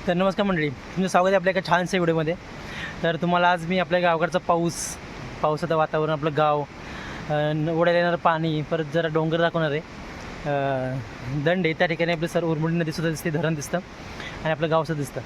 तर नमस्कार मंडळी, तुमचं स्वागत आहे आपल्या एका छानशा व्हिडिओमध्ये. तर तुम्हाला आज मी आपल्या गावाकडचं पावसाचं वातावरण, आपलं गाव, ओढ्याला येणारं पाणी, परत जरा डोंगर दाखवणार आहे. दंड आहे त्या ठिकाणी आपलं सर उरमुडी नदीसुद्धा दिसते, धरण दिसतं आणि आपलं गावसुद्धा दिसतं.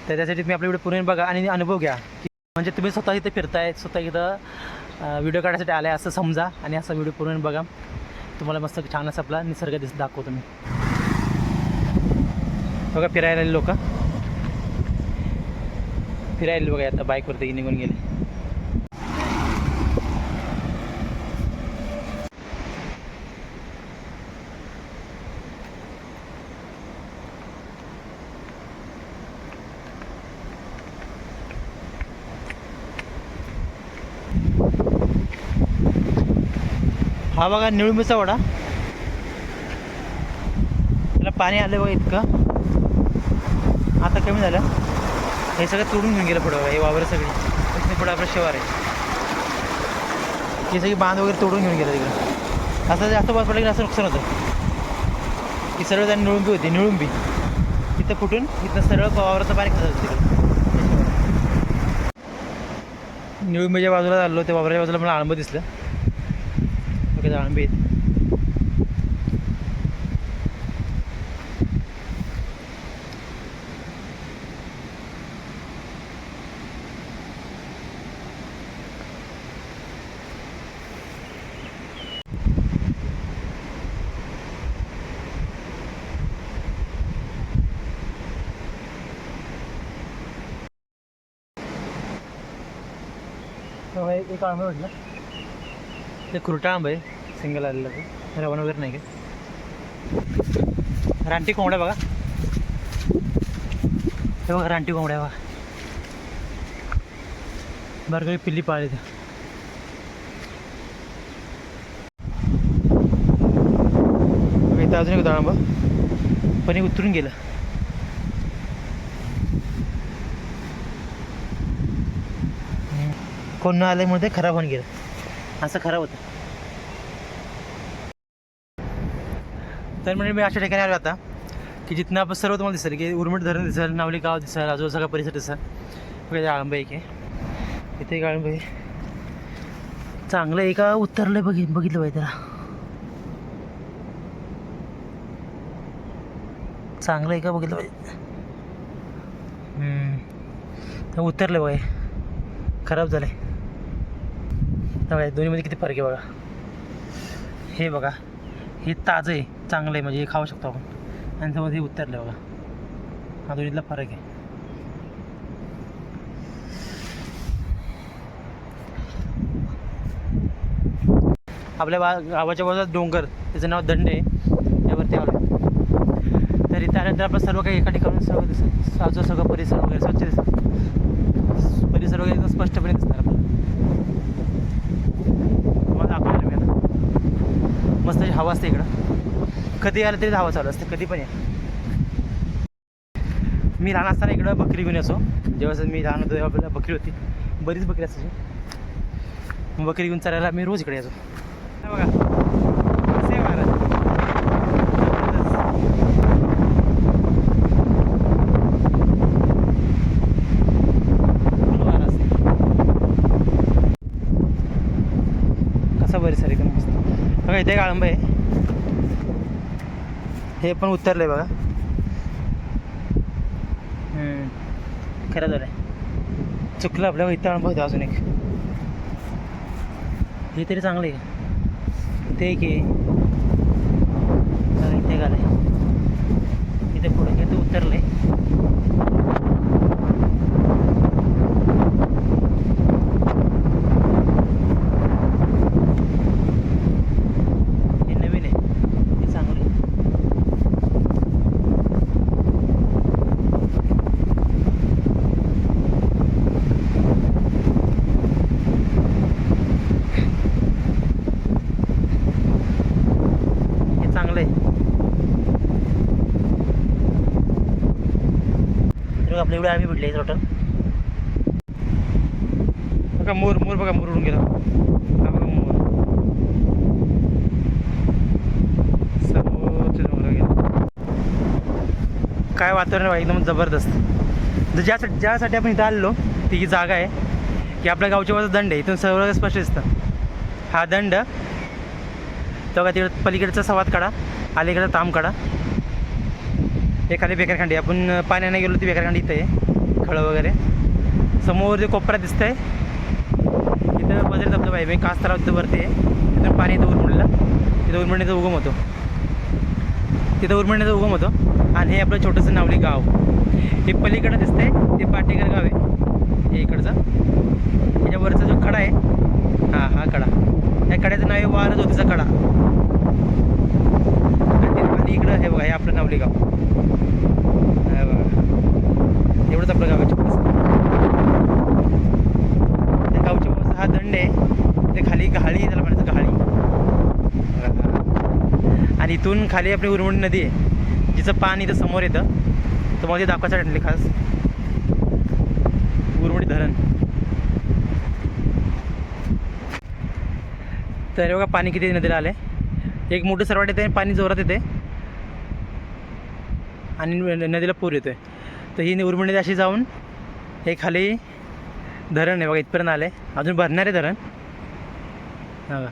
तर त्यासाठी तुम्ही आपल्या व्हिडिओ पूर्ण बघा आणि अनुभव घ्या, की म्हणजे तुम्ही स्वतः इथं फिरताय, स्वतः इथं व्हिडिओ काढण्यासाठी आला आहे असं समजा आणि असा व्हिडिओ पूर्ण बघा. तुम्हाला मस्त छान असं आपला निसर्ग दाखवतो मी. बघा फिरायला लोक फिरायला बघा, आता बाईकवरती निघून गेले. हा बघा निळुंबीचा वडा, त्याला पाणी आलं बघा इतकं, आता कमी झालं. हे सगळं तोडून घेऊन गेलं पुढं बघा, हे वावर सगळी इथे पुढं आपलं शिवार आहे, हे सगळी बांध वगैरे तोडून घेऊन गेलं तिकडं. असं जास्त पाऊस पडला की असं नुकसान होतं. ही सरळ जाणी निळुंबी होती, निळुंबी तिथं फुटून इथं सरळ वावराचं पाणी खात होतं तिकडं. निळुंबीच्या बाजूला चाललो, त्या वावराच्या बाजूला मला आळंब दिसलं. ओके, आळंबी आहेत. एक आंबा म्हटलं ते खुरटा आंबा आहे, सिंगल आलेला, ते रवण वगैरे नाही काय. रानटी कोंबड्या बघा, हे बघा रानटी कोंबड्या बघा, बरं पिल्ली पाळली तर. इथं अजून एक आंबा पण हे उतरून गेलं. कोण न आल्यामुळे ते खराब होऊन गेलं, असं खराब होतं. तर म्हणजे मी अशा ठिकाणी आलो आता की जिथनं आपण सर्व तुम्हाला दिसेल की उरमट धरण दिसेल, नावली गाव दिसेल, आजूबाजू सगळा परिसर दिसेल. बघा आळंब आहे की इथे एक आळंब आहे, चांगलं आहे का उतरलं बघितलं पाहिजे त्याला, चांगलं आहे का बघितलं पाहिजे. उतरलं बघा, खराब झालं आहे. बघा दोन्हीमध्ये किती फरक आहे बघा. हे बघा हे ताजं आहे, चांगलं आहे, म्हणजे हे खाऊ शकतो आपण, आणि त्यामध्ये हे उतरलं बघा. हा दोन्हीतला फरक आहे. आपल्या गावाच्या बाजूला डोंगर, त्याचं नाव दंड आहे, त्यावरती आलो. तर इथे आल्यानंतर आपलं सर्व काही एका ठिकाणी सर्व दिसत, साजं सगळं परिसर वगैरे स्वच्छ दिसत, परिसर वगैरे एकदम स्पष्टपणे दिसणार आपल्याला. तुम्हाला दाखवणार मी आता. मस्त हवा असते इकडं, कधी आलं तरी हवा चालू असते, कधी पण या. मी लहान असताना इकडं बकरी घेऊन यायचो, जेव्हा मी लहान होतो तेव्हा आपल्याला बकरी होती, बरीच बकरी असायची. मग बकरी घेऊन चरायला मी रोज इकडे यायचो. बघा सेम महाराज, कसा परिसर एकदम मस्त. बघा इथे एक आळंब आहे, हे पण उतरलं आहे बघा. खरं झालं आहे, चुकलं आपल्या इथं आळंब होतं अजून एक, हे तरी चांगलं आहे. इथे एक आहे, इथे घाल आहे, इथे पुढे इथे उतरलं आहे. हे नवीन आहे, हे चांगलं आहे. चांगलं आहे. तर आपल्या एवढे आम्ही भेटले टोटल. बघा मोर बघा, मोर उडून गेला. हा बघा मोर, समोरचे मोर गेला. काय वातावरण आहे एकदम जबरदस्त. तर ज्यासाठी आपण इथं आलेलो ती ही जागा आहे की आपल्या गावच्या बाजूचा दंड आहे. इथून सर्व स्पष्ट दिसतं. हा दंड तो का तिकडे पलीकडचा संवाद काढा, अलीकडचा ताम काढा, हे खाली बेकारखांडी. आपण पाण्याने गेलो ती बेकारखांडी इथं आहे, खळं वगैरे. समोर जे कोपरा दिसतं आहे तिथं वजरे धबधबा आहे. मी कास तलाव तिथं वरती आहे. तिथून पाणी येतं उरमंडीला. तिथं उरमंडीचा उगम होतो. आणि हे आपलं छोटंसं नावली गाव. हे पलीकडं दिसतंय ते पाटेकर गाव आहे, हे इकडचं. याच्यावरचा जो कडा आहे हा कडा, त्या कड्याचं नाव आहे वार ज्योतीचा कडा. आणि इकडं हे बघा, हे आपलं नावली गाव. हे बघा, एवढंच आपलं गाव आहे छोटंसं. त्या गावच्या बाजूचा हा दंड आहे. ते खाली गहाळी त्याला म्हणायचं, गहाळी. आणि इथून खाली आपली उरमंडी नदी आहे, जिचं पाणी इथं समोर येतं. तर मग ते दाखवायचं ठरले खास उरमंडी धरण. तर बघा पाणी किती नदीला आले. एक मोठं सरवाट येते, पाणी जोरात येते आणि नदीला पूर येतोय. तर ही उरमंडी अशी जाऊन हे खाली धरण आहे बघा, इथपर्यंत आले. अजून भरणार आहे धरण. हा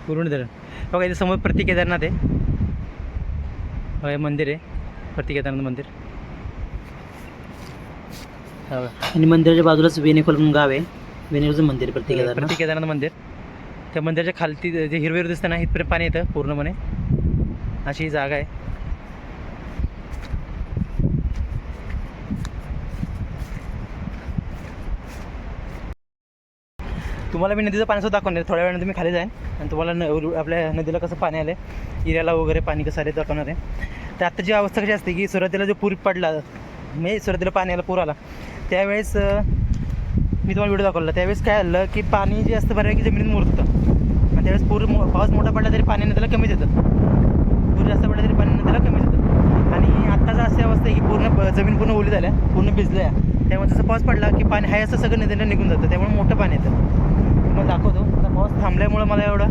उरमंडी धरण बघा. इथे समोर प्रति केदारनाथ आहे बघा, हे मंदिर आहे प्रति केदारनाथ मंदिर. आणि मंदिराच्या बाजूलाच वेणेखोल म्हणून गाव आहे. वेणेखोलचं मंदिर प्रति केदारनाथ मंदिर. त्या मंदिराच्या खालती जे हिरवेर दिसतं ना, इथपर्यंत पाणी येतं पूर्णपणे. अशी ही जागा आहे. तुम्हाला मी नदीचं पाण्यासुद्धा दाखवणार आहे. थोड्या वेळानं तुम्ही खाली जाईन आणि तुम्हाला आपल्या नदीला कसं पाणी आलं आहे, इऱ्याला वगैरे पाणी कसं आलं दाखवणार आहे. तर आत्ताची अवस्था कशी असते की सुरुवातीला जो पूर पडला, म्हणजे सुरुवातीला पाण्याला पूर आला त्यावेळेस मी तुम्हाला व्हिडिओ दाखवला. त्यावेळेस काय आलं की पाणी जे असतं बऱ्यापैकी जमिनीत मुरतं. आणि त्यावेळेस पाऊस मोठा पडला तरी पाणी नदीला कमीच येतं. पूर जास्त पडला तरी पाणी नदीला कमीच येतं. आणि आत्ताच अशी अवस्था आहे की पूर्ण जमीन पूर्ण ओली झाल्या, पूर्ण भिजल्या. त्यामुळे जसं पाऊस पडला की पाणी हाय असं सगळं नदीला निघून जातं. त्यामुळे मोठं पाणी येतं. तुम्हाला दाखवतो. आता पाऊस थांबल्यामुळं मला एवढं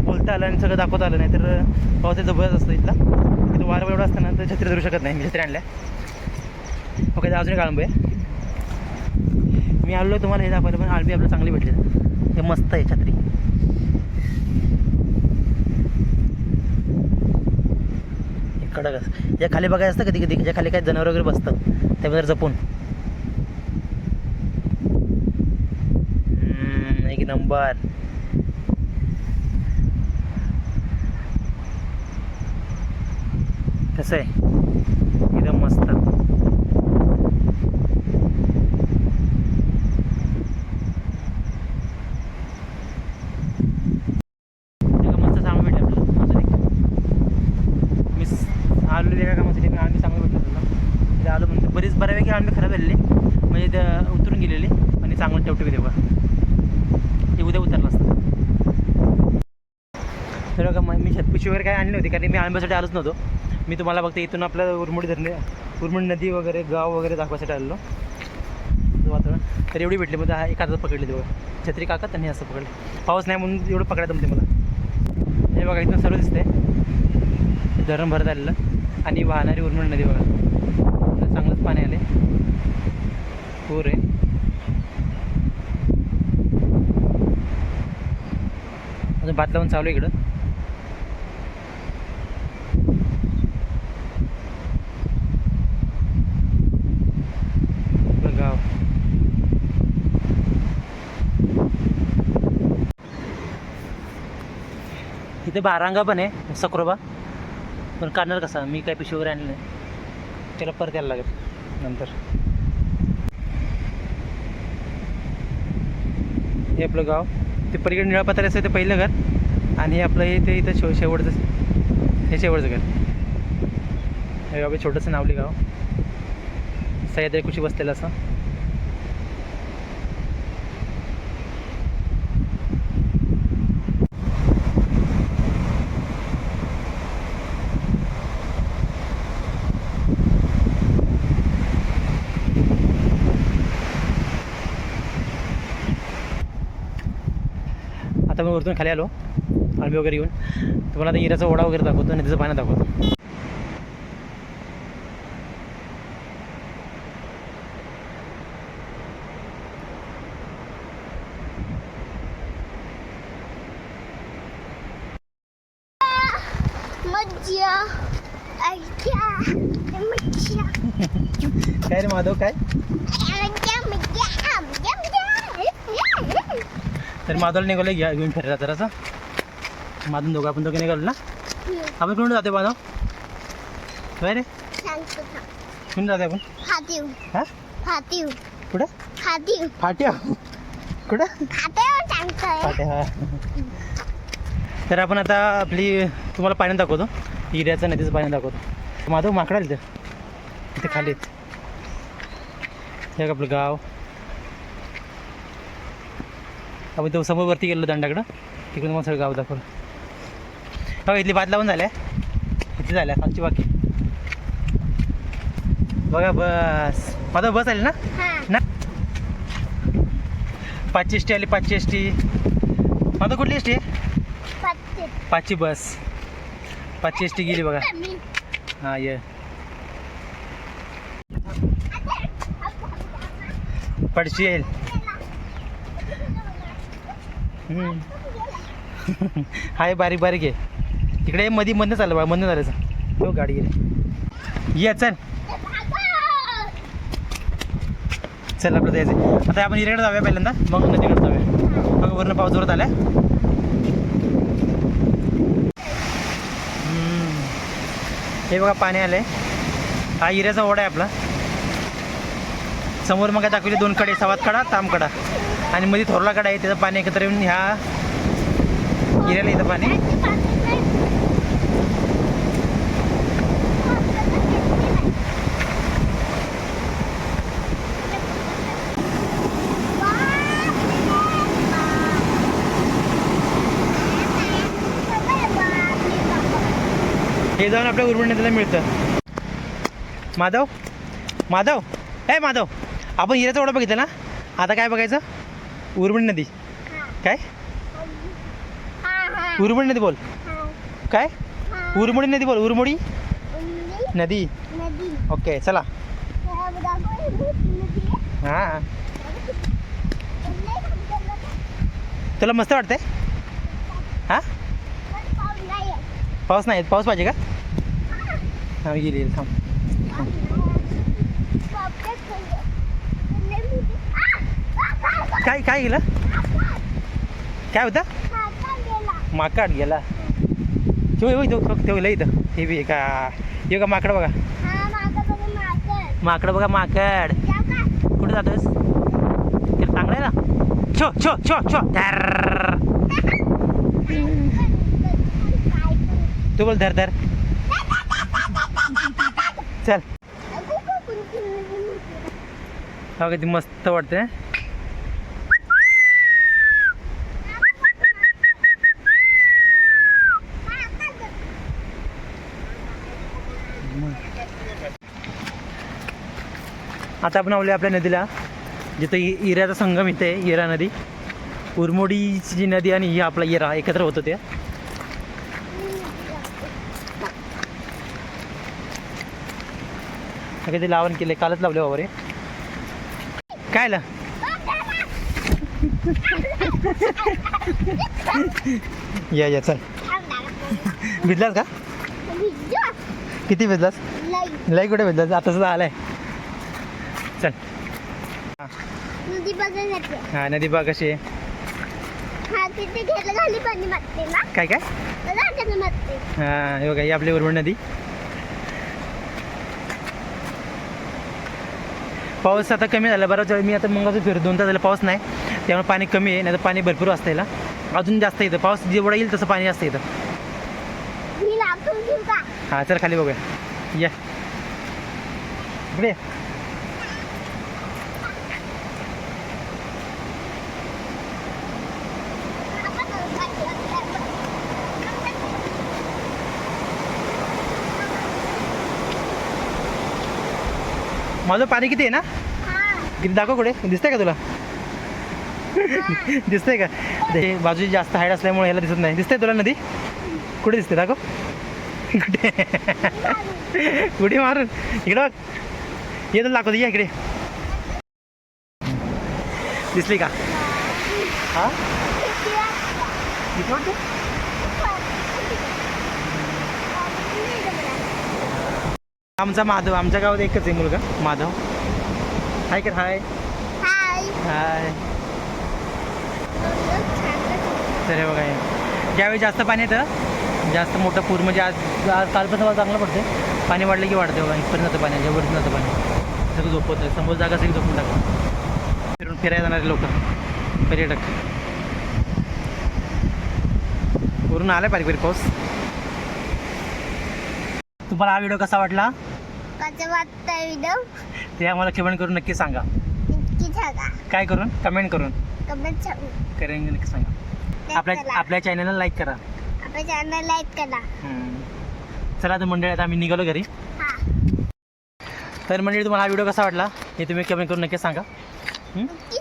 बोलता आलं आणि सगळं दाखवता आलं नाही. तर पाऊस जबरदस्त असतो इथला. इथं वारं एवढं असतं ना तर छत्री धरू शकत नाही. मी छत्री आणल्या. ओके, तर अजून एक आळंबी आहे. मी आलो तुम्हाला हे दाखवलं, पण आळंबी आपल्याला चांगली भेटली. हे मस्त आहे छत्री. कडक असं या खाली बघायचं असतं कधी कधी, याच्या खाली काय जनावर वगैरे बसतं, त्याबद्दल जपून. एक नंबर. कसं आहे एकदम मस्त. मस्त चांगलं भेटलं आपल्याला. मी आलो एका कामासाठी, मी आम्ही चांगलं भेटलं तुला. तिथे आलो म्हणतो बरीच बऱ्यापैकी आम्ही खराब झालेली, म्हणजे त्या उतरून गेलेली. आणि चांगलं ठेवठेवी देऊ का ते उद्या उतरलं असतं. तर बघा मी छतपिशी वगैरे काय आणली होती, कारण मी आंब्यासाठी आलोच नव्हतो. मी तुम्हाला फक्त इथून आपलं उरमंडी नदी वगैरे गाव वगैरे दाखवायसाठी आलेलो वातावरण. तर एवढी भेटली, मग एक हातात पकडली तेव्हा छत्री काकत आणि असं पकडली. पाऊस नाही म्हणून एवढं पकडायचं जमते मला. हे बघा इथून सर्व दिसते धरण भरत आलेलं आणि वाहणारी उरमंडी नदी बघा. चांगलंच पाणी आले, पूर आहे. अजून भात लावून चालू आहे इकडं. गाव इथे बारांगा पण आहे, सक्रोबा. पण काढणार कसा, मी काय पिशवी वगैरे आणलं नाही, त्याला परत यायला लागेल नंतर. हे आपलं गाव. ते पलीकडे निळा पत्र्याचं आहे ते पहिलं घर. आणि हे आपलं हे ते इथं शेवटचं, हे शेवटचं घर. हे बाबा छोटंसं नावली गाव, सह्याद्री कुशी बसलेलं असं. आता मी वरतून खाली आलो आळंबी वगैरे घेऊन. तुम्हाला आता इराचा ओढा वगैरे दाखवतो, नदीचं पाणी दाखवतो. काय रे माधव काय? तर माधवला निघालं घेऊन फिरायला जरासं. माधून आपण दोघे निघालो ना. आपण कुठून जाते माधव? काय रे कुठून जाते आपण? हा कुठं? फाट्या कुठं? फाट्या हा. तर आपण आता आपली तुम्हाला पाणी दाखवतो. हिऱ्याचं नदीचं पाणी दाखवतो. माधव माकडा आलं इथे खाली. हे आपलं गाव. आपण तो समोर वरती गेलो दंडाकडं. तिकडून मग सगळं गाव दाखवलं. हो इथली भात लावून झाल्या. इथे झाल्या खालची बाकी. बघा बस माझा बस आली ना. 5ची एस टी आली. 5ची एस टी. माझं कुठली एस टी आहे? 5ची बस. 5ची एस टी गेली बघा. हां ये पडशी येईल. हाय बारीक बारीक आहे. तिकडे मध्ये मधनं चाललं बघा. मधनं चालायचं. हो गाडी गेली. ये चल चल आपलं जायचं. आता आपण हिऱ्याकडे जाऊया पहिल्यांदा मग नदीकडे जाऊया. मग वरनं पाऊस जोरात आला. हे बघा पाणी आलं आहे. हा हिऱ्याचा ओढा आहे आपला. समोर मग दाखवले 2 कडे. सवात कडा तामकडा आणि मध्ये थोरला कडा आहे. त्याचं पाणी एकत्र येऊन ह्या हिऱ्याला येतं पाणी. हे जाऊन आपल्या उरमणी नदीला मिळतं. माधव माधव ए माधव आपण हिऱ्याचा ओढा बघितला ना. आता काय बघायचं? उरमणी नदी. काय उरमणी नदी बोल. काय उरमोडी नदी बोल. उरमोडी नदी. ओके चला. हां तुला मस्त वाटतंय? हां पाऊस नाही. पाऊस पाहिजे का? हां गेली थांब. काय काय गेलं? काय होतं? माकड गेला. तेव्हा इथं हे बी का. हे का माकड बघा. माकड बघा. माकड कुठे जातोस? ते चांगलं आहे ना. छो छो छो छो. तू बोल धर धर. चल हा किती मस्त वाटते. आता आपण आवले आपल्या नदीला जिथं हिऱ्याचा संगम इथे आहे. हिरा नदी. उरमोडीची जी नदी आणि ही आपला हिरा एकत्र होतं ते. कधी लावण केले. कालच लावले बाबा रे. काय आलं? या चल. भिजलास का? किती भिजलास? लई कुठे भिजलास? आता सुद्धा आलाय. चल हा नदी बघ कशी आहे. काय काय हा हे बघा ही आपली उरमोडी नदी. पाऊस आता कमी झाला. बराच वेळ मी आता मग फिर 2 तास झालं पाऊस नाही. त्यामुळे पाणी कमी आहे. नाही तर पाणी भरपूर असतं याला. अजून जास्त येतं. पाऊस जेवढा येईल तसं पाणी जास्त येतं. हां चल खाली बघूया. या इकडे. माझं पाणी किती आहे ना? किती दाखव. कुठे दिसतंय का तुला? दिसतंय का? ते बाजूची जास्त हाईट असल्यामुळे ह्याला दिसत नाही. दिसतंय तुला नदी? कुठे दिसते दाखव. कुठे उडी मारून इकडं बघ. ये तर दाखवते. या इकडे. दिसली का? हां आमचा माधव, आमच्या गावात एकच आहे मुलगा माधव. हाय कर, हाय हाय. हाय. तर हे बघा, ज्यावेळी जास्त पाणी येतं, जास्त मोठं पूर म्हणजे आज कालपासून मला चांगलं पडते. पाणी वाढलं की वाढते बघा, इथपर्यंत जातं पाणी, जवळपर्यंत जातं पाणी. सगळं झोपत आहे, समोर जागा सगळी झोपून टाका. फिरायला जाणारे लोक, पर्यटक. वरून आलाय बारीक बारीक पाऊस. तुम्हाला हा व्हिडिओ कसा वाटला कसं वाटतं व्हिडिओ ते आम्हाला कमेंट करून नक्की सांगा. नक्की सांगा. काय करून? कमेंट करून कमेंट करेन, नक्की सांगा. आपल्या चॅनलला लाईक करा. आपल्या चॅनल लाईक करा. चला तर मंडळी, आता आम्ही निघालो घरी. हा. तर मंडळी, तुम्हाला हा व्हिडिओ कसा वाटला हे तुम्ही कमेंट करून नक्की सांगा. नक्की